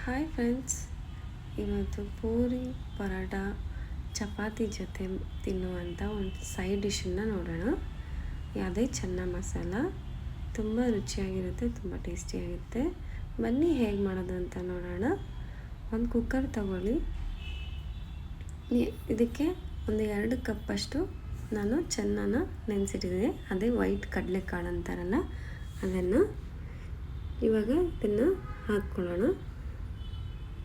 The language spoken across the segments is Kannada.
ಹಾಯ್ ಫ್ರೆಂಡ್ಸ್, ಇವತ್ತು ಪೂರಿ ಪರೋಟ ಚಪಾತಿ ಜೊತೆ ತಿನ್ನುವಂಥ ಒಂದು ಸೈಡ್ ಡಿಶನ್ನು ನೋಡೋಣ. ಯಾವುದೇ ಚೆನ್ನ ಮಸಾಲ ತುಂಬ ರುಚಿಯಾಗಿರುತ್ತೆ, ತುಂಬ ಟೇಸ್ಟಿಯಾಗಿರುತ್ತೆ. ಬನ್ನಿ ಹೇಗೆ ಮಾಡೋದು ಅಂತ ನೋಡೋಣ. ಒಂದು ಕುಕ್ಕರ್ ತಗೊಳ್ಳಿ. ಇದಕ್ಕೆ ಒಂದು 2 ಕಪ್ಪಷ್ಟು ನಾನು ಚೆನ್ನನ ನೆನೆಸಿಟ್ಟಿದ್ದೀನಿ. ಅದೇ ವೈಟ್ ಕಡಲೆಕಾಳು ಅಂತಾರಲ್ಲ ಅದನ್ನು. ಇವಾಗ ಇದನ್ನು ಹಾಕ್ಕೊಳ್ಳೋಣ.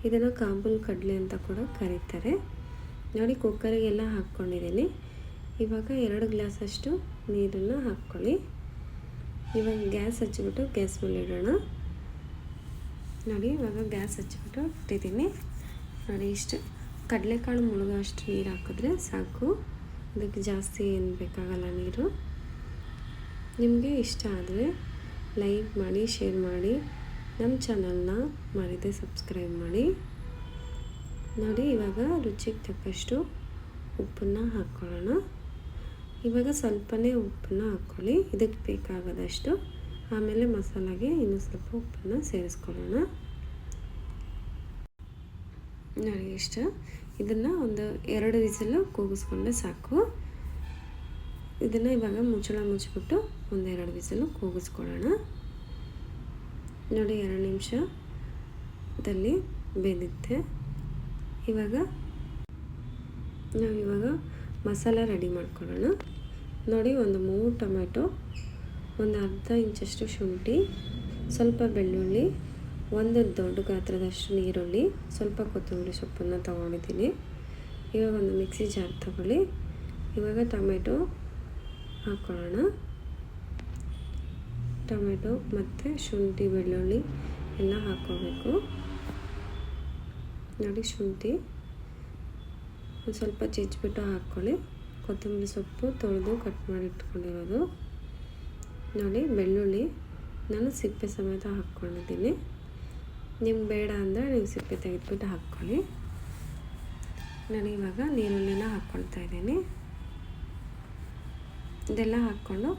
ಇದನ್ನು ಕಾಬೂಲ್ ಕಡಲೆ ಅಂತ ಕೂಡ ಕರೀತಾರೆ. ನೋಡಿ, ಕುಕ್ಕರಿಗೆಲ್ಲ ಹಾಕ್ಕೊಂಡಿದ್ದೀನಿ. ಇವಾಗ 2 ಗ್ಲಾಸಷ್ಟು ನೀರನ್ನು ಹಾಕ್ಕೊಳ್ಳಿ. ಇವಾಗ ಗ್ಯಾಸ್ ಹಚ್ಚಿಬಿಟ್ಟು ಗ್ಯಾಸ್ ಮೇಲೆ ಇಡೋಣ. ನೋಡಿ, ಇವಾಗ ಗ್ಯಾಸ್ ಹಚ್ಚಿಬಿಟ್ಟು ಇಟ್ಟಿದ್ದೀನಿ. ನೋಡಿ, ಇಷ್ಟು ಕಡಲೆಕಾಳು ಮುಳುಗೋ ಅಷ್ಟು ನೀರು ಹಾಕಿದ್ರೆ ಸಾಕು. ಅದಕ್ಕೆ ಜಾಸ್ತಿ ಏನು ಬೇಕಾಗಲ್ಲ ನೀರು. ನಿಮಗೆ ಇಷ್ಟ ಆದರೆ ಲೈಕ್ ಮಾಡಿ, ಶೇರ್ ಮಾಡಿ, ನಮ್ಮ ಚಾನಲ್ನ ಮರೆಯದೆ ಸಬ್ಸ್ಕ್ರೈಬ್ ಮಾಡಿ. ನೋಡಿ, ಇವಾಗ ರುಚಿಗೆ ತಕ್ಕಷ್ಟು ಉಪ್ಪನ್ನು ಹಾಕ್ಕೊಳ್ಳೋಣ. ಇವಾಗ ಸ್ವಲ್ಪನೇ ಉಪ್ಪನ್ನು ಹಾಕ್ಕೊಳ್ಳಿ, ಇದಕ್ಕೆ ಬೇಕಾಗದಷ್ಟು. ಆಮೇಲೆ ಮಸಾಲೆಗೆ ಇನ್ನೂ ಸ್ವಲ್ಪ ಉಪ್ಪನ್ನು ಸೇರಿಸ್ಕೊಳ್ಳೋಣ. ನೋಡಿ, ಇಷ್ಟ. ಇದನ್ನು ಒಂದು 2 ವಿಸಿಲು ಕೂಗಿಸ್ಕೊಂಡ್ರೆ ಸಾಕು. ಇದನ್ನು ಇವಾಗ ಮುಚ್ಚಳ ಮುಚ್ಚಿಬಿಟ್ಟು ಒಂದು 2 ವಿಸಿಲು ಕೂಗಿಸ್ಕೊಳ್ಳೋಣ. ನೋಡಿ, 2 ನಿಮಿಷದಲ್ಲಿ ಬೆಂದಿತ್ತೆ. ಇವಾಗ ಮಸಾಲ ರೆಡಿ ಮಾಡ್ಕೊಳ್ಳೋಣ. ನೋಡಿ, ಒಂದು 3 ಟೊಮೆಟೊ, ಒಂದು ಅರ್ಧ ಇಂಚಷ್ಟು ಶುಂಠಿ, ಸ್ವಲ್ಪ ಬೆಳ್ಳುಳ್ಳಿ, ಒಂದು ದೊಡ್ಡ ಗಾತ್ರದಷ್ಟು ಈರುಳ್ಳಿ, ಸ್ವಲ್ಪ ಕೊತ್ತಂಬರಿ ಸೊಪ್ಪನ್ನು ತೊಗೊಂಡಿದ್ದೀನಿ. ಇವಾಗ ಒಂದು ಮಿಕ್ಸಿ ಜಾರ್ ತಗೊಳ್ಳಿ. ಇವಾಗ ಟೊಮೆಟೊ ಹಾಕ್ಕೊಳ್ಳೋಣ. ಟೊಮೆಟೊ ಮತ್ತು ಶುಂಠಿ ಬೆಳ್ಳುಳ್ಳಿ ಎಲ್ಲ ಹಾಕ್ಕೋಬೇಕು. ನೋಡಿ, ಶುಂಠಿ ಒಂದು ಸ್ವಲ್ಪ ಜಜ್ಜಿಬಿಟ್ಟು ಹಾಕ್ಕೊಳ್ಳಿ. ಕೊತ್ತಂಬರಿ ಸೊಪ್ಪು ತೊಳೆದು ಕಟ್ ಮಾಡಿ ಇಟ್ಕೊಂಡಿರೋದು. ನೋಡಿ, ಬೆಳ್ಳುಳ್ಳಿ ನಾನು ಸಿಪ್ಪೆ ಸಮೇತ ಹಾಕ್ಕೊಂಡಿದ್ದೀನಿ. ನಿಮ್ಗೆ ಬೇಡ ಅಂದರೆ ನೀವು ಸಿಪ್ಪೆ ತೆಗೆದುಬಿಟ್ಟು ಹಾಕ್ಕೊಳ್ಳಿ. ನಾನು ಇವಾಗ ನೀರುಳ್ಳಿನ ಹಾಕ್ಕೊಳ್ತಾ ಇದ್ದೀನಿ. ಇದೆಲ್ಲ ಹಾಕ್ಕೊಂಡು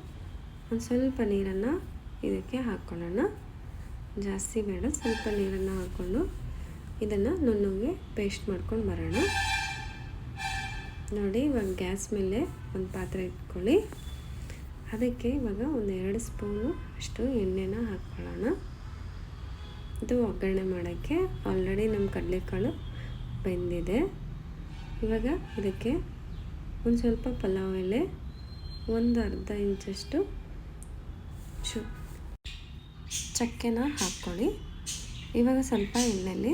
ಒಂದು ಸ್ವಲ್ಪ ನೀರನ್ನು ಇದಕ್ಕೆ ಹಾಕ್ಕೊಳ್ಳೋಣ. ಜಾಸ್ತಿ ಬೇಡ, ಸ್ವಲ್ಪ ನೀರನ್ನು ಹಾಕ್ಕೊಂಡು ಇದನ್ನು ನುಣ್ಣಗೆ ಪೇಸ್ಟ್ ಮಾಡ್ಕೊಂಡು ಬರೋಣ. ನೋಡಿ, ಇವಾಗ ಗ್ಯಾಸ್ ಮೇಲೆ ಒಂದು ಪಾತ್ರೆ ಇಟ್ಕೊಳ್ಳಿ. ಅದಕ್ಕೆ ಇವಾಗ ಒಂದು 2 ಸ್ಪೂನು ಅಷ್ಟು ಎಣ್ಣೆನ ಹಾಕ್ಕೊಳ್ಳೋಣ. ಇದು ಒಗ್ಗರಣೆ ಮಾಡೋಕ್ಕೆ. ಆಲ್ರೆಡಿ ನಮ್ಮ ಕಡಲೆಕಾಳು ಬೆಂದಿದೆ. ಇವಾಗ ಇದಕ್ಕೆ ಒಂದು ಸ್ವಲ್ಪ ಪಲಾವ್ ಎಲೆ, ಒಂದು ಅರ್ಧ ಇಂಚಷ್ಟು ಚಕ್ಕೆನ ಹಾಕ್ಕೊಳ್ಳಿ. ಇವಾಗ ಸ್ವಲ್ಪ ಎಣ್ಣೆಯಲ್ಲಿ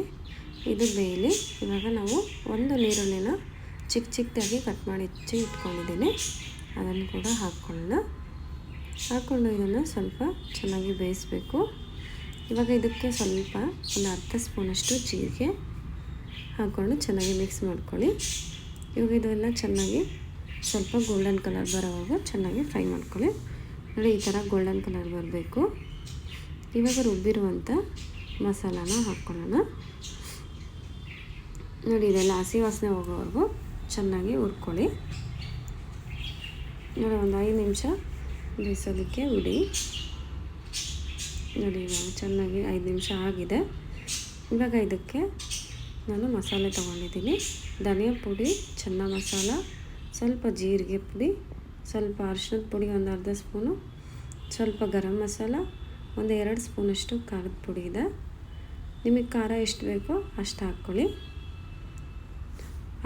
ಇದು ಬೇಯಲಿ. ಇವಾಗ ನಾವು ಒಂದು ನೀರುಳ್ಳಿನ ಚಿಕ್ಕದಾಗಿ ಕಟ್ ಮಾಡಿ ಇಟ್ಕೊಂಡಿದ್ದೀನಿ. ಅದನ್ನು ಕೂಡ ಹಾಕ್ಕೊಳ್ಳೋಣ. ಹಾಕ್ಕೊಂಡು ಇದನ್ನು ಸ್ವಲ್ಪ ಚೆನ್ನಾಗಿ ಬೇಯಿಸಬೇಕು. ಇವಾಗ ಇದಕ್ಕೆ ಸ್ವಲ್ಪ ಒಂದು ಅರ್ಧ ಸ್ಪೂನಷ್ಟು ಜೀರಿಗೆ ಹಾಕ್ಕೊಂಡು ಚೆನ್ನಾಗಿ ಮಿಕ್ಸ್ ಮಾಡ್ಕೊಳ್ಳಿ. ಇವಾಗ ಇದೆಲ್ಲ ಚೆನ್ನಾಗಿ ಸ್ವಲ್ಪ ಗೋಲ್ಡನ್ ಕಲರ್ ಬರೋವಾಗ ಚೆನ್ನಾಗಿ ಫ್ರೈ ಮಾಡ್ಕೊಳ್ಳಿ. ನೋಡಿ, ಈ ಥರ ಗೋಲ್ಡನ್ ಕಲರ್ ಬರಬೇಕು. ಇವಾಗ ರುಬ್ಬಿರುವಂಥ ಮಸಾಲಾನ ಹಾಕ್ಕೊಳ್ಳೋಣ. ನೋಡಿ, ಇದೆಲ್ಲ ಹಸಿ ವಾಸನೆ ಹೋಗೋವರೆಗೂ ಚೆನ್ನಾಗಿ ಹುರ್ಕೊಳ್ಳಿ. ನೋಡಿ, ಒಂದು 5 ನಿಮಿಷ ಬೇಯಿಸೋದಕ್ಕೆ ಬಿಡಿ. ನೋಡಿ, ಇವಾಗ ಚೆನ್ನಾಗಿ 5 ನಿಮಿಷ ಆಗಿದೆ. ಇವಾಗ ಇದಕ್ಕೆ ನಾನು ಮಸಾಲೆ ತೊಗೊಂಡಿದ್ದೀನಿ. ಧನಿಯಾ ಪುಡಿ, ಚೆನ್ನ ಮಸಾಲ, ಸ್ವಲ್ಪ ಜೀರಿಗೆ ಪುಡಿ, ಸ್ವಲ್ಪ ಅರಿಶಿಣದ ಪುಡಿ ಒಂದು ಅರ್ಧ ಸ್ಪೂನು, ಸ್ವಲ್ಪ ಗರಂ ಮಸಾಲ, ಒಂದು 2 ಸ್ಪೂನಷ್ಟು ಖಾರದ ಪುಡಿ ಇದೆ. ನಿಮಗೆ ಖಾರ ಎಷ್ಟು ಬೇಕೋ ಅಷ್ಟು ಹಾಕ್ಕೊಳ್ಳಿ.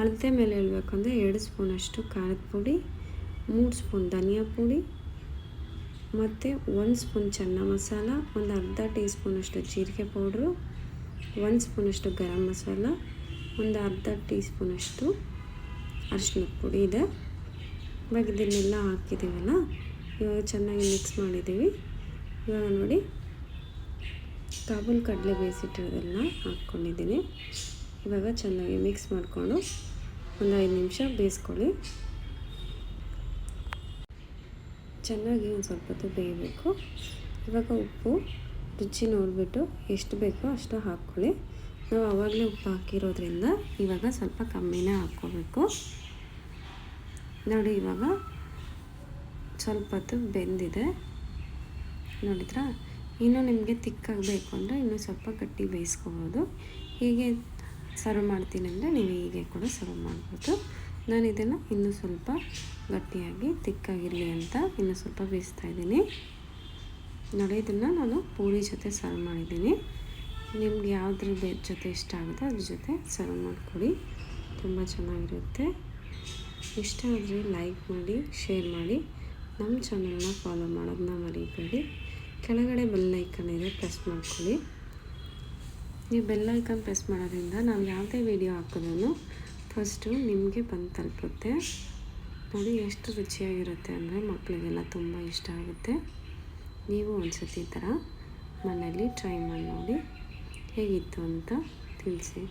ಅಳತೆ ಮೇಲೆ ಹೇಳ್ಬೇಕಂದ್ರೆ 2 ಸ್ಪೂನಷ್ಟು ಖಾರದ ಪುಡಿ, 3 ಸ್ಪೂನ್ ಧನಿಯಾ ಪುಡಿ ಮತ್ತು 1 ಸ್ಪೂನ್ ಚೆನ್ನ ಮಸಾಲ, ಒಂದು ಅರ್ಧ ಟೀ ಸ್ಪೂನಷ್ಟು ಜೀರಿಗೆ ಪೌಡ್ರು, 1 ಸ್ಪೂನಷ್ಟು ಗರಂ ಮಸಾಲ, ಒಂದು ಅರ್ಧ ಟೀ ಸ್ಪೂನಷ್ಟು ಅರಿಶಿಣದ ಪುಡಿ ಇದೆ. ಇವಾಗ ಇದನ್ನೆಲ್ಲ ಹಾಕಿದ್ದೀವಲ್ಲ, ಇವಾಗ ಚೆನ್ನಾಗಿ ಮಿಕ್ಸ್ ಮಾಡಿದ್ದೀವಿ. ಇವಾಗ ನೋಡಿ, ಕಾಬೂಲ್ ಕಡಲೆ ಬೇಯಿಸಿಟ್ಟಿರೋದೆಲ್ಲ ಹಾಕ್ಕೊಂಡಿದ್ದೀನಿ. ಇವಾಗ ಚೆನ್ನಾಗಿ ಮಿಕ್ಸ್ ಮಾಡಿಕೊಂಡು ಒಂದು 5 ನಿಮಿಷ ಬೇಯಿಸ್ಕೊಳ್ಳಿ. ಚೆನ್ನಾಗಿ ಒಂದು ಸ್ವಲ್ಪ ಹೊತ್ತು ಬೇಯಬೇಕು. ಇವಾಗ ಉಪ್ಪು ರುಚಿ ನೋಡಿಬಿಟ್ಟು ಎಷ್ಟು ಬೇಕೋ ಅಷ್ಟು ಹಾಕ್ಕೊಳ್ಳಿ. ನಾವು ಆವಾಗಲೇ ಉಪ್ಪು ಹಾಕಿರೋದ್ರಿಂದ ಇವಾಗ ಸ್ವಲ್ಪ ಕಮ್ಮಿನೇ ಹಾಕ್ಕೋಬೇಕು. ನೋಡಿ, ಇವಾಗ ಸ್ವಲ್ಪ ಹೊತ್ತು ಬೆಂದಿದೆ. ನೋಡಿದ್ರಾ? ಇನ್ನು ನಿಮಗೆ ತಿಕ್ಕಾಗಬೇಕು ಅಂದರೆ ಇನ್ನೂ ಸ್ವಲ್ಪ ಗಟ್ಟಿ ಬೇಯಿಸ್ಕೋಬೋದು. ಹೀಗೆ ಸರ್ವ್ ಮಾಡ್ತೀನಿ ಅಂದರೆ ನೀವು ಹೀಗೆ ಕೂಡ ಸರ್ವ್ ಮಾಡ್ಬೋದು. ನಾನು ಇದನ್ನು ಇನ್ನೂ ಸ್ವಲ್ಪ ಗಟ್ಟಿಯಾಗಿ ತಿಕ್ಕಾಗಿರಲಿ ಅಂತ ಇನ್ನೂ ಸ್ವಲ್ಪ ಬೇಯಿಸ್ತಾ ಇದ್ದೀನಿ. ನೋಡಿ, ಇದನ್ನು ನಾನು ಪೂರಿ ಜೊತೆ ಸರ್ವ್ ಮಾಡಿದ್ದೀನಿ. ನಿಮ್ಗೆ ಯಾವುದ್ರ ಜೊತೆ ಇಷ್ಟ ಆಗುತ್ತೆ ಅದ್ರ ಜೊತೆ ಸರ್ವ್ ಮಾಡಿಕೊಡಿ, ತುಂಬ ಚೆನ್ನಾಗಿರುತ್ತೆ. ಇಷ್ಟ ಆದರೆ ಲೈಕ್ ಮಾಡಿ, ಶೇರ್ ಮಾಡಿ, ನಮ್ಮ ಚಾನಲ್ನ ಫಾಲೋ ಮಾಡೋದನ್ನ ಮರಿಬೇಡಿ. ಕೆಳಗಡೆ ಬೆಲ್ ಐಕನ್ ಇದೆ, ಪ್ರೆಸ್ ಮಾಡ್ಕೊಳ್ಳಿ. ನೀವು ಬೆಲ್ ಐಕನ್ ಪ್ರೆಸ್ ಮಾಡೋದ್ರಿಂದ ನಾವು ಯಾವುದೇ ವಿಡಿಯೋ ಹಾಕೋದನ್ನು ಫಸ್ಟು ನಿಮಗೆ ಬಂದು ತಲುಪುತ್ತೆ. ನೋಡಿ ಎಷ್ಟು ರುಚಿಯಾಗಿರುತ್ತೆ ಅಂದರೆ ಮಕ್ಕಳಿಗೆಲ್ಲ ತುಂಬ ಇಷ್ಟ ಆಗುತ್ತೆ. ನೀವು ಒಂದ್ಸತಿ ಈ ಥರ ಮನೆಯಲ್ಲಿ ಟ್ರೈ ಮಾಡಿ ನೋಡಿ, ಹೇಗಿತ್ತು ಅಂತ ತಿಳಿಸಿ.